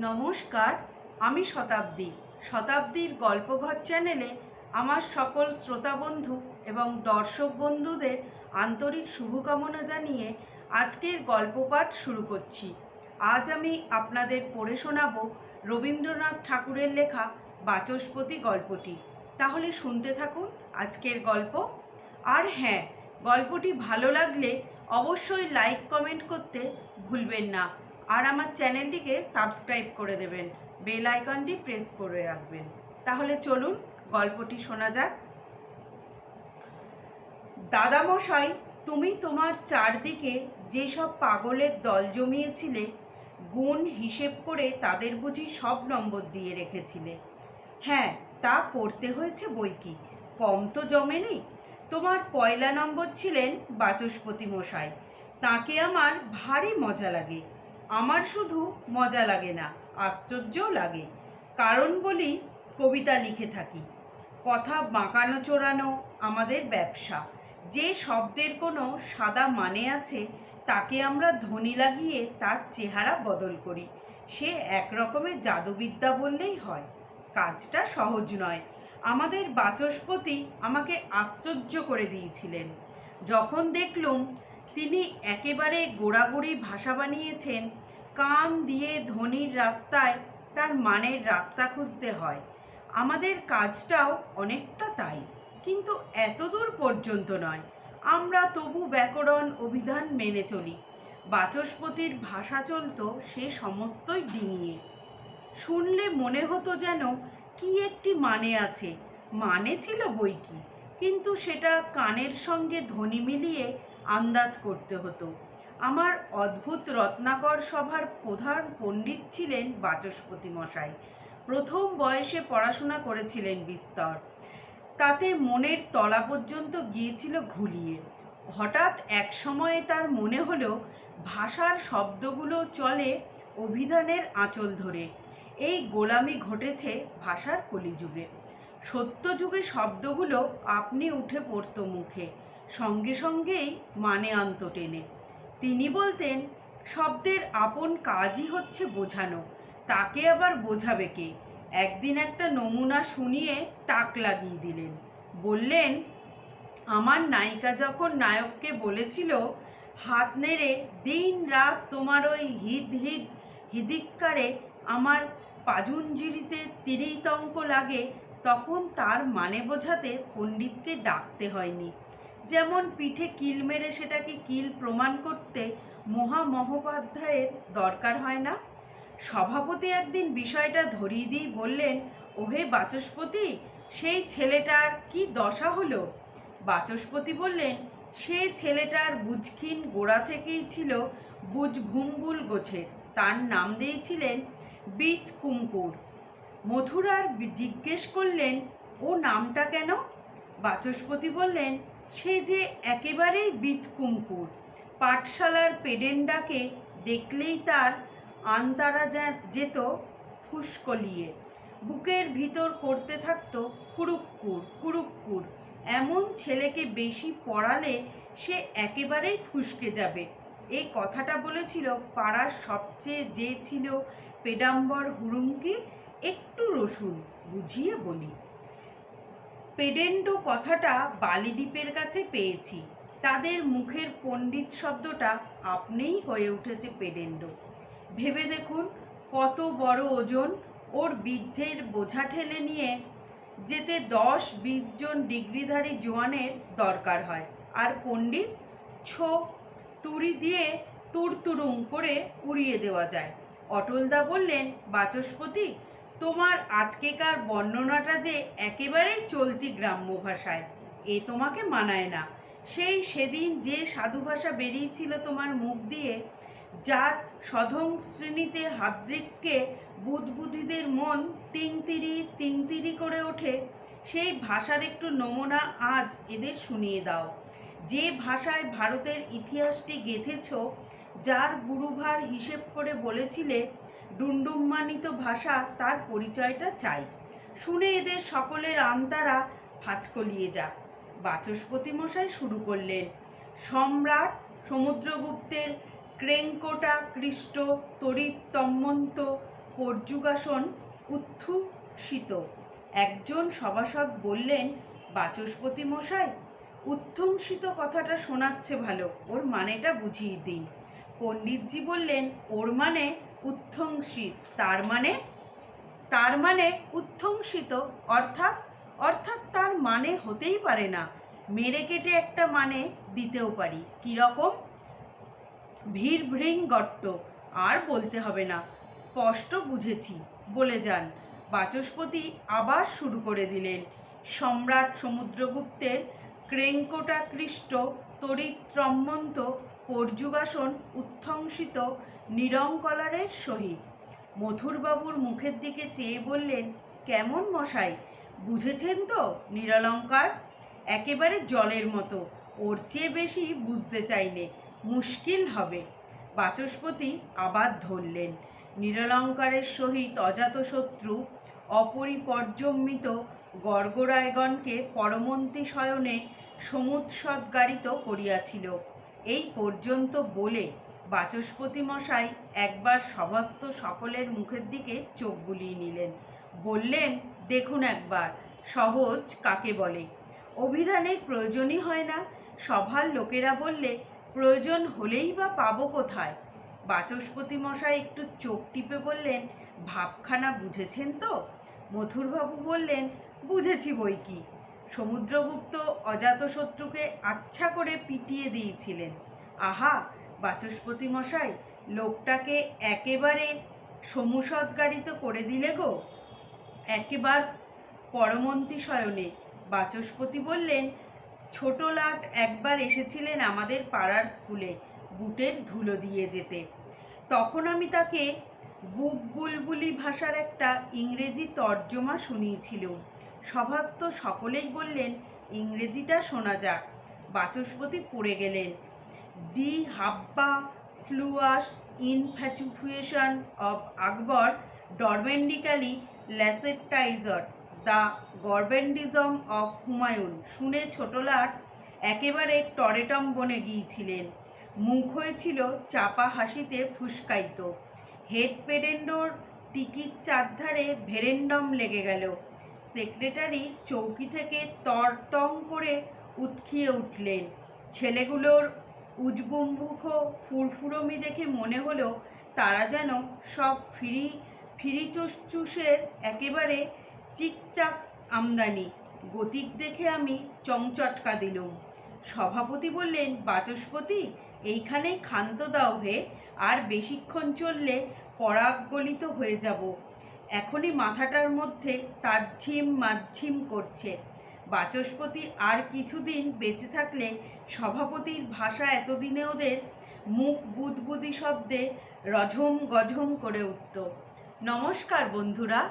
নমস্কার, আমি শতাব্দীর গল্পঘর চ্যানেলে আমার সকল শ্রোতা বন্ধু এবং দর্শক বন্ধুদের আন্তরিক শুভকামনা জানিয়ে আজকের গল্প পাঠ শুরু করছি। আজ আমি আপনাদের পড়ে শোনাব রবীন্দ্রনাথ ঠাকুরের লেখা বাচস্পতি গল্পটি। তাহলে শুনতে থাকুন আজকের গল্প। আর হ্যাঁ, গল্পটি ভালো লাগলে অবশ্যই লাইক কমেন্ট করতে ভুলবেন না। আর আমার চ্যানেলটিকে সাবস্ক্রাইব করে দেবেন, বেল আইকনটি প্রেস করে রাখবেন। তাহলে চলুন গল্পটি শোনা যাক। দাদামশাই, তুমি তোমার চারদিকে যেসব পাগলের দল জমিয়েছিলে, গুণ হিসেব করে তাদের বুঝি সব নম্বর দিয়ে রেখেছিলে? হ্যাঁ, তা করতে হয়েছে বই কি, কম তো জমেনি। তোমার পয়লা নম্বর ছিলেন বাচস্পতি মশাই। তাকে আমার ভারী মজা লাগে। আমার শুধু মজা লাগে না, আশ্চর্যও লাগে। কারণ বলি, কবিতা লিখে থাকি। কথা বাঁকানো চোরানো আমাদের ব্যবসা। যে শব্দের কোনো সাদা মানে আছে, তাকে আমরা ধ্বনি লাগিয়ে তার চেহারা বদল করি। সে এক রকমের জাদুবিদ্যা বললেই হয়। কাজটা সহজ নয়। আমাদের বাচস্পতি আমাকে আশ্চর্য করে দিয়েছিলেন যখন দেখলুম তিনি একেবারে গোড়াগড়ি ভাষা বানিয়েছেন। কান দিয়ে ধ্বনির রাস্তায় তার মানের রাস্তা খুঁজতে হয়। আমাদের কাজটাও অনেকটা তাই, কিন্তু এতদূর পর্যন্ত নয়। আমরা তবু ব্যাকরণ অভিধান মেনে চলি। বাচস্পতির ভাষা চলত সে সমস্তই ডিঙিয়ে। শুনলে মনে হতো যেন কি একটি মানে আছে। মানে ছিল বই কি, কিন্তু সেটা কানের সঙ্গে ধ্বনি মিলিয়ে আন্দাজ করতে হতো। আমার অদ্ভুত রত্নাকর সভার প্রধান পণ্ডিত ছিলেন বাচস্পতি মশাই। প্রথম বয়সে পড়াশোনা করেছিলেন বিস্তর, তাতে মনের তলা পর্যন্ত গিয়েছিল ঘুলিয়ে। হঠাৎ এক সময়ে তার মনে হলো ভাষার শব্দগুলো চলে অভিধানের আঁচল ধরে। এই গোলামি ঘটেছে ভাষার কলিযুগে। সত্যযুগে শব্দগুলো আপনি উঠে পড়তো মুখে, সঙ্গে সঙ্গেই মানে আনত টেনে। তিনি বলতেন, শব্দের আপন কাজই হচ্ছে বোঝানো, তাকে আবার বোঝাবে কে? একদিন একটা নমুনা শুনিয়ে তাক লাগিয়ে দিলেন। বললেন, আমার নায়িকা যখন নায়ককে বলেছিল, হাত নেড়ে দিন রাত তোমার ওই হিদ হিদ হিদিক্কারে আমার পাজুঞ্জিরিতে তিরিতঙ্ক লাগে, তখন তার মানে বোঝাতে পণ্ডিতকে ডাকতে হয়নি। যেমন পিঠে কিল মেরে সেটাকে কিল প্রমাণ করতে মহামহোপাধ্যায়ের দরকার হয় না। সভাপতি একদিন বিষয়টা ধরিয়ে দিয়ে বললেন, ওহে বাচস্পতি, সেই ছেলেটার কি দশা হলো? বাচস্পতি বললেন, সে ছেলেটার বুঝখিন গোড়া থেকেই ছিল বুঝভুঙ্গুল গোছের। তার নাম দিয়েছিলেন বীজ কুমকুর। মথুরার জিজ্ঞেস করলেন, ও নামটা কেন? বাচস্পতি বললেন, সে যে একেবারেই বীজ কুমকুর। পাঠশালার পেডেন্ডাকে দেখলেই তার আনতারা যেত ফুসকলিয়ে। বুকের ভিতর করতে থাকতো কুরুক্কুর কুরুক্কুর। এমন ছেলেকে বেশি পড়ালে সে একেবারেই ফুসকে যাবে। এই কথাটা বলেছিল পাড়ার সবচেয়ে যে ছিল পেডাম্বর হুড়ুমকি। একটু রসুন বুঝিয়ে বলি। পেডেন্ডো কথাটা বালিদ্বীপের কাছে পেয়েছি। তাদের মুখের পণ্ডিত শব্দটা আপনিই হয়ে উঠেছে পেডেন্ডো। ভেবে দেখুন কত বড় ওজন। ওর বৃদ্ধের বোঝা ঠেলে নিয়ে যেতে 10-20 জন ডিগ্রিধারী জোয়ানের দরকার হয়। আর পণ্ডিত ছো তুড়ি দিয়ে তুড়তুড়ুং করে উড়িয়ে দেওয়া যায়। অটলদা বললেন, বাচস্পতি, তোমার আজকেকার বর্ণনাটা যে একেবারেই চলতি গ্রাম্য ভাষায়, এ তোমাকে মানায় না। সেদিন যে সাধু ভাষা বেরিয়েছিল তোমার মুখ দিয়ে, যার সধং শ্রেণীতে হাদ্রিককে বুদবুদিদের মন তিংতিরি করে ওঠে, সেই ভাষার একটু নমুনা আজ এদের শুনিয়ে দাও। যে ভাষায় ভারতের ইতিহাসটি গেঁথেছ, যার গুরুভার হিসেব করে বলেছিলে ডুমডুম্মানিত ভাষা, তার পরিচয়টা চাই। শুনে এদের সকলের আন্তারা ফাঁচকলিয়ে যাক। বাচস্পতি মশাই শুরু করলেন, সম্রাট সমুদ্রগুপ্তের ক্রেঙ্কটা কৃষ্ট তরিত তম্মন্ত পর্যুগাসন উত্থিত। একজন সভাসদ বললেন, বাচস্পতি মশাই, উত্থিত কথাটা শোনাচ্ছে ভালো, ওর মানেটা বুঝিয়ে দিন। পণ্ডিতজি বললেন, ওর মানে উত্থিত, তার মানে উত্থিত অর্থাৎ অর্থাৎ তার মানে হতেই পারে না, মেরে কেটে একটা মানে দিতেও পারি। কীরকম? ভীরভৃঙ্গট্ট। আর বলতে হবে না, স্পষ্ট বুঝেছি, বলে যান। বাচস্পতি আবার শুরু করে দিলেন। সম্রাট সমুদ্রগুপ্তের ক্রেঙ্কটাকৃষ্ট তরিত্রম্মন্ত পর্যুগাসন উত্থিত নিরঙ্কলারের সহিত। মথুরবাবুর মুখের দিকে চেয়ে বললেন, কেমন মশাই, বুঝেছেন তো নিরলঙ্কার? একেবারে জলের মতো, ওর চেয়ে বেশি বুঝতে চাইলে মুশকিল হবে। বাচস্পতি আবার ধরলেন, নিরলঙ্কারের সহিত অজাতশত্রু অপরিপর্যম্মিত গর্গরায়গণকে পরমন্ত্রী শয়নে সমুৎসদ্গারিত করিয়াছিল। এই পর্যন্ত বলে বাচস্পতি মশাই একবার সভাস্থ সকলের মুখের দিকে চোখ বুলিয়ে নিলেন। বললেন, দেখুন একবার, সহজ কাকে বলে। অভিধানের প্রয়োজনই হয় না। সভার লোকেরা বললে, প্রয়োজন হলেই বা পাবো কোথায়? বাচস্পতি মশাই একটু চোখ টিপে বললেন, ভাবখানা বুঝেছেন তো? মথুরবাবু বললেন, বুঝেছি বই কি। সমুদ্রগুপ্ত অজাতশত্রুকে আচ্ছা করে পিটিয়ে দিয়েছিলেন। আহা, বাচস্পতি মশাই, লোকটাকে একেবারে সমুৎসদ্গারিত করে দিলে গো, একেবার পরমন্ত্রী শয়নে। বাচস্পতি বললেন, ছোট লাট একবার এসেছিলেন আমাদের পাড়ার স্কুলে বুটের ধুলো দিয়ে যেতে। তখন আমি তাকে বুক বুলবুলি ভাষার একটা ইংরেজি তর্জমা শুনিয়েছিলুম। সভাস্থ সকলেই বললেন, ইংরেজিটা শোনা যাক। বাচস্পতি পড়ে গেলেন, দি হাব্বা ফ্লুয়াস ইনফ্যাচুয়েশন অব আকবর ডরমেন্ডিক্যালি ল্যাসেটাইজার দ্য গর্বেন্ডিজম অফ হুমায়ুন। শুনে ছোটলাট একেবারে টরেটম বনে গিয়েছিলেন। মুখ হয়েছিল চাপা হাসিতে ফুসকাইত। হেড পেডেন্ডোর টিকির চারধারে ভেরেন্ডম লেগে গেল। সেক্রেটারি চৌকি থেকে তরতং করে উৎখিয়ে উঠলেন। ছেলেগুলোর উজবুম্বুখ ফুরফুরমি দেখে মনে হলো তারা যেন সব ফিরিচুসের একেবারে চিকচাক আমদানি। গতিক দেখে আমি চংচটকা দিলুম। সভাপতি বললেন, বাচস্পতি, এইখানেই ক্ষান্ত দাও হে, আর বেশিক্ষণ চললে পরাগগলিত হয়ে যাব। এখনই মাথাটার মধ্যে তাজ্ঝিম মাজ্ঝিম করছে। বাচস্পতি আর কিছুদিন বেঁচে থাকলে সভাপতির ভাষা এতদিনে ওদের মুখ বুদবুদি শব্দে রঝম গঝম করে উঠত। নমস্কার বন্ধুরা।